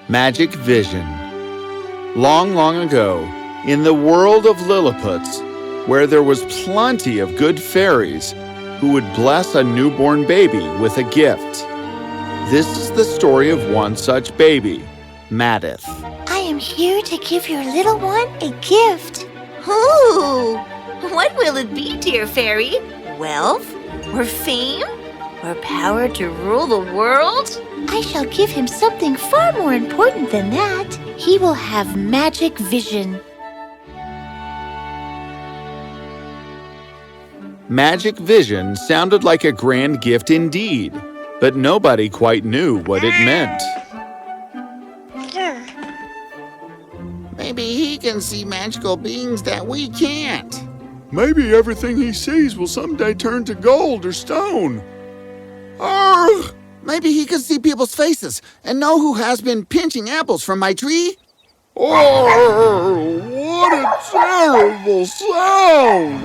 Magic Vision. Long, long ago, in the world of Lilliputites, where there was plenty of good fairies who would bless a newborn baby with a gift. This is the story of one such baby, Madith. I am here to give your little one a gift. Ooh! What will it be, dear fairy? Wealth? Or fame? Or power to rule the world? I shall give him something far more important than that. He will have magic vision. Magic Vision sounded like a grand gift indeed, but nobody quite knew what it meant. Maybe he can see magical beings that we can't. Maybe everything he sees will someday turn to gold or stone. Arrgh! Maybe he can see people's faces and know who has been pinching apples from my tree. Oh, what a terrible sound!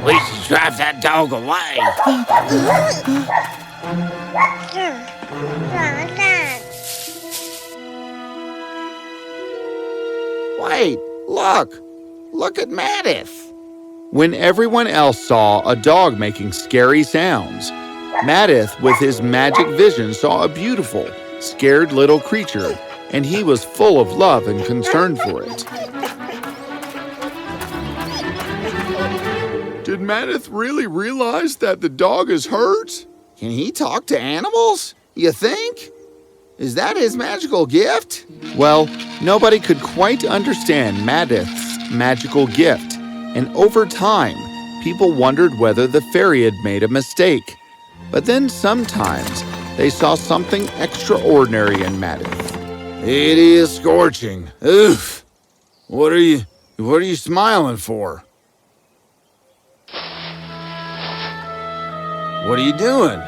We should drive that dog away. Wait, look at Madith. When everyone else saw a dog making scary sounds, Madith, with his magic vision, saw a beautiful, scared little creature, and he was full of love and concern for it. Did Madith really realize that the dog is hurt? Can he talk to animals, you think? Is that his magical gift? Well, nobody could quite understand Madith's magical gift, and over time, people wondered whether the fairy had made a mistake. But then sometimes they saw something extraordinary in Madith. It is scorching. Oof! What are you smiling for? What are you doing?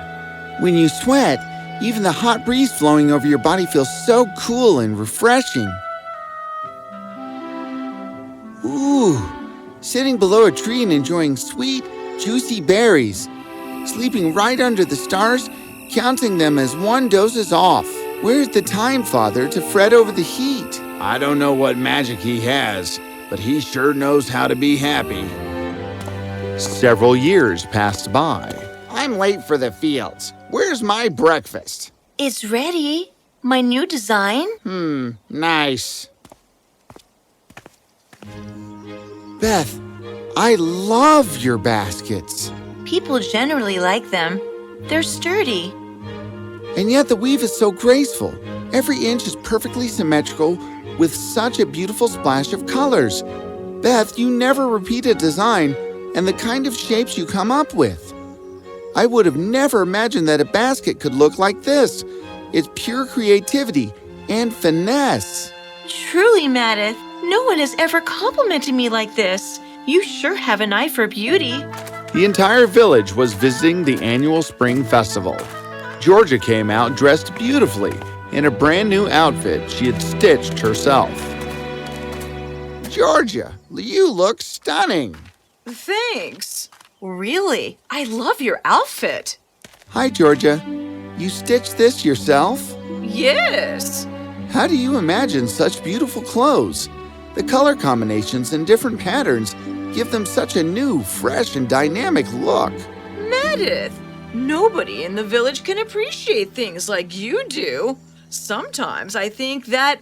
When you sweat, even the hot breeze flowing over your body feels so cool and refreshing. Ooh, sitting below a tree and enjoying sweet, juicy berries. Sleeping right under the stars, counting them as one dozes off. Where's the time, Father, to fret over the heat? I don't know what magic he has, but he sure knows how to be happy. Several years passed by. I'm late for the fields. Where's my breakfast? It's ready. My new design. Nice. Beth, I love your baskets. People generally like them. They're sturdy. And yet the weave is so graceful. Every inch is perfectly symmetrical with such a beautiful splash of colors. Beth, you never repeat a design and the kind of shapes you come up with. I would have never imagined that a basket could look like this. It's pure creativity and finesse. Truly, Madith, no one has ever complimented me like this. You sure have an eye for beauty. The entire village was visiting the annual spring festival. Georgia came out dressed beautifully in a brand new outfit she had stitched herself. Georgia, you look stunning. Thanks. Really, I love your outfit. Hi, Georgia. You stitched this yourself? Yes. How do you imagine such beautiful clothes? The color combinations and different patterns give them such a new, fresh, and dynamic look. Madith, nobody in the village can appreciate things like you do. Sometimes I think that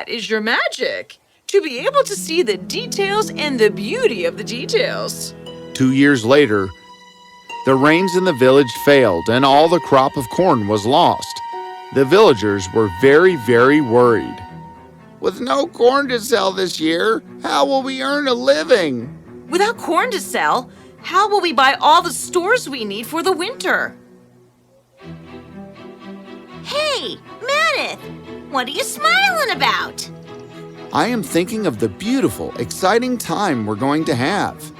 is your magic. To be able to see the details and the beauty of the details. 2 years later, the rains in the village failed and all the crop of corn was lost. The villagers were very, very worried. With no corn to sell this year, how will we earn a living? Without corn to sell, how will we buy all the stores we need for the winter? Hey, Madith, what are you smiling about? I am thinking of the beautiful, exciting time we're going to have.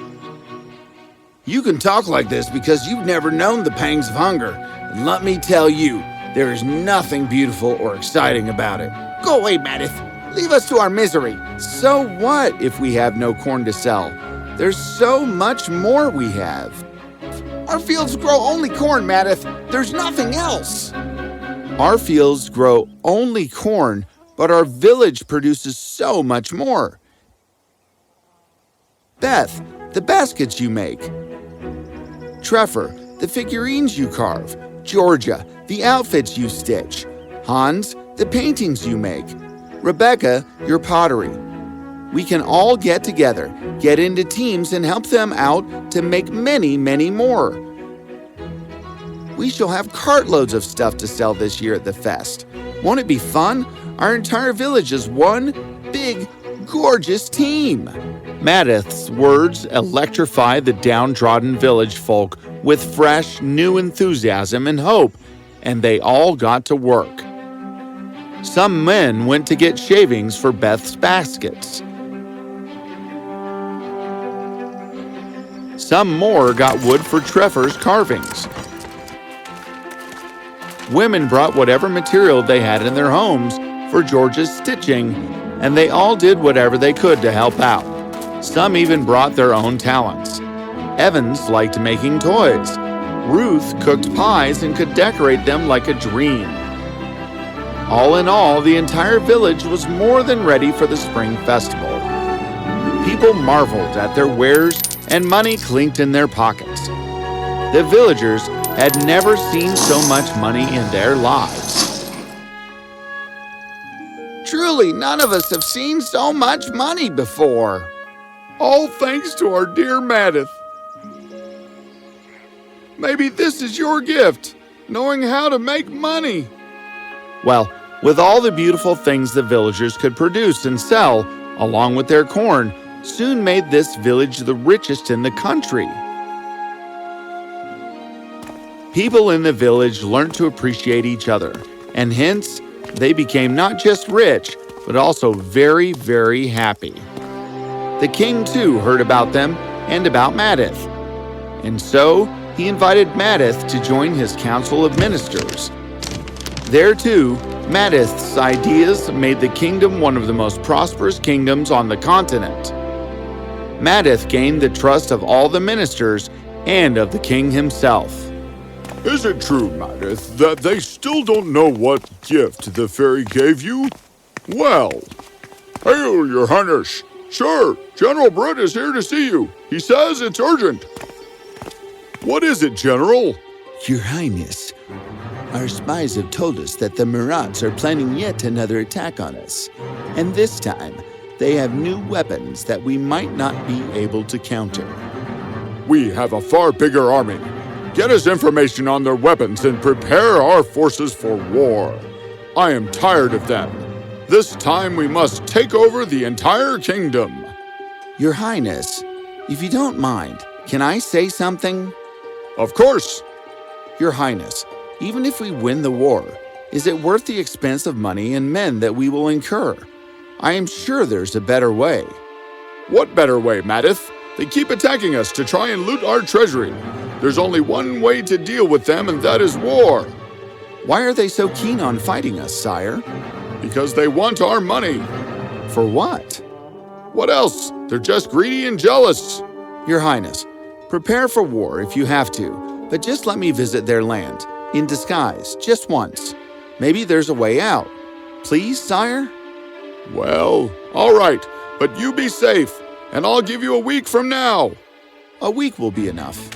You can talk like this because you've never known the pangs of hunger. And let me tell you, there is nothing beautiful or exciting about it. Go away, Madith. Leave us to our misery. So what if we have no corn to sell? There's so much more we have. Our fields grow only corn, Madith. There's nothing else. Our fields grow only corn, But our village produces so much more. Beth, the baskets you make. Trevor, the figurines you carve. Georgia, the outfits you stitch. Hans, the paintings you make. Rebecca, your pottery. We can all get together, get into teams, and help them out to make many, many more. We shall have cartloads of stuff to sell this year at the fest. Won't it be fun? Our entire village is one big, gorgeous team. Madith's words electrified the downtrodden village folk with fresh, new enthusiasm and hope, and they all got to work. Some men went to get shavings for Beth's baskets. Some more got wood for Trevor's carvings. Women brought whatever material they had in their homes for George's stitching, and they all did whatever they could to help out. Some even brought their own talents. Evans liked making toys. Ruth cooked pies and could decorate them like a dream. All in all, the entire village was more than ready for the spring festival. People marveled at their wares and money clinked in their pockets. The villagers had never seen so much money in their lives. Truly, none of us have seen so much money before. All thanks to our dear Madith. Maybe this is your gift, knowing how to make money. Well, with all the beautiful things the villagers could produce and sell, along with their corn, soon made this village the richest in the country. People in the village learned to appreciate each other, and hence, they became not just rich, but also very, very happy. The king, too, heard about them and about Madith. And so, he invited Madith to join his council of ministers. There, too, Madith's ideas made the kingdom one of the most prosperous kingdoms on the continent. Madith gained the trust of all the ministers and of the king himself. Is it true, Madith, that they still don't know what gift the fairy gave you? Well, hail, your highness. Sure, General Britt is here to see you. He says it's urgent. What is it, General? Your Highness, our spies have told us that the Marats are planning yet another attack on us. And this time, they have new weapons that we might not be able to counter. We have a far bigger army. Get us information on their weapons and prepare our forces for war. I am tired of them. This time we must take over the entire kingdom. Your Highness, if you don't mind, can I say something? Of course. Your Highness, even if we win the war, is it worth the expense of money and men that we will incur? I am sure there's a better way. What better way, Madith? They keep attacking us to try and loot our treasury. There's only one way to deal with them, and that is war. Why are they so keen on fighting us, sire? Because they want our money. For what? What else? They're just greedy and jealous. Your Highness, prepare for war if you have to, but just let me visit their land, in disguise, just once. Maybe there's a way out. Please, sire? Well, all right, but you be safe, and I'll give you a week from now. A week will be enough.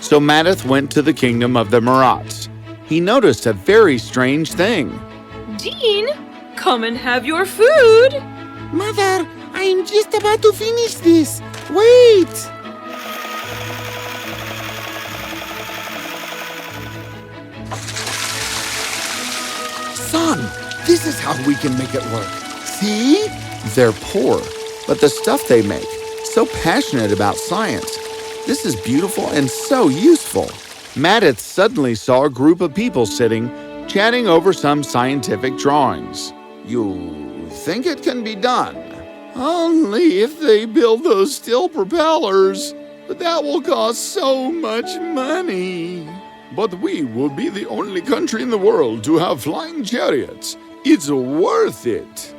So Madith went to the kingdom of the Marats. He noticed a very strange thing. Dean, come and have your food. Mother, I'm just about to finish this. Wait! Son, this is how we can make it work. See? They're poor, but the stuff they make, so passionate about science. This is beautiful and so useful. Madith suddenly saw a group of people sitting, chatting over some scientific drawings. You think it can be done? Only if they build those steel propellers. But that will cost so much money. But we will be the only country in the world to have flying chariots. It's worth it.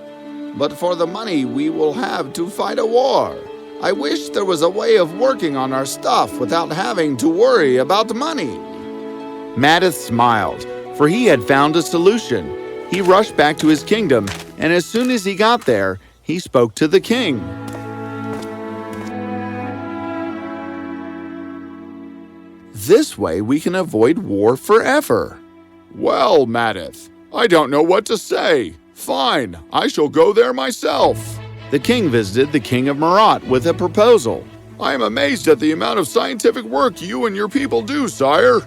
But for the money we will have to fight a war. I wish there was a way of working on our stuff without having to worry about money. Madith smiled, for he had found a solution. He rushed back to his kingdom, and as soon as he got there, he spoke to the king. This way we can avoid war forever. Well, Madith, I don't know what to say. Fine, I shall go there myself. The king visited the king of Marat with a proposal. I am amazed at the amount of scientific work you and your people do, sire.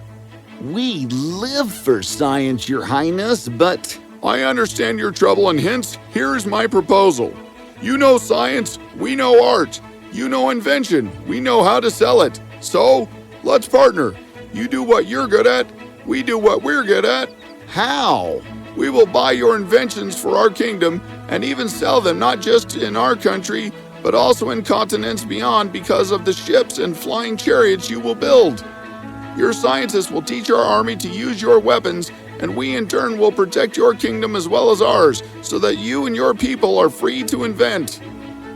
We live for science, Your Highness, but I understand your trouble and hence, here is my proposal. You know science, we know art. You know invention, we know how to sell it. So, let's partner. You do what you're good at, we do what we're good at. how? We will buy your inventions for our kingdom and even sell them not just in our country, but also in continents beyond because of the ships and flying chariots you will build. Your scientists will teach our army to use your weapons, and we in turn will protect your kingdom as well as ours, so that you and your people are free to invent.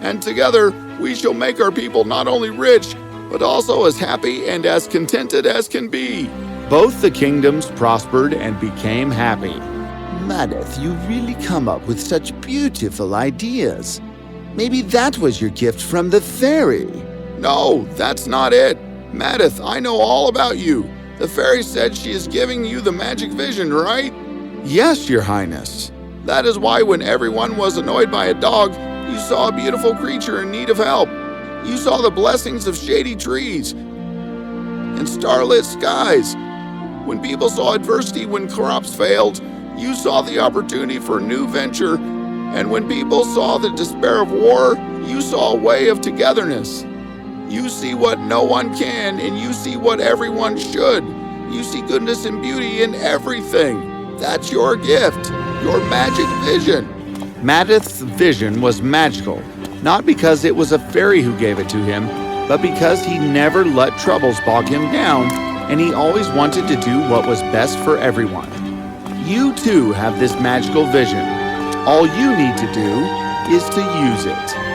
And together, we shall make our people not only rich, but also as happy and as contented as can be. Both the kingdoms prospered and became happy. Madith, you really come up with such beautiful ideas. Maybe that was your gift from the fairy. No, that's not it. Madith, I know all about you. The fairy said she is giving you the magic vision, right? Yes, Your Highness. That is why when everyone was annoyed by a dog, you saw a beautiful creature in need of help. You saw the blessings of shady trees and starlit skies. When people saw adversity when crops failed, you saw the opportunity for a new venture. And when people saw the despair of war, you saw a way of togetherness. You see what no one can, and you see what everyone should. You see goodness and beauty in everything. That's your gift, your magic vision. Madith's vision was magical, not because it was a fairy who gave it to him, but because he never let troubles bog him down, and he always wanted to do what was best for everyone. You too have this magical vision. All you need to do is to use it.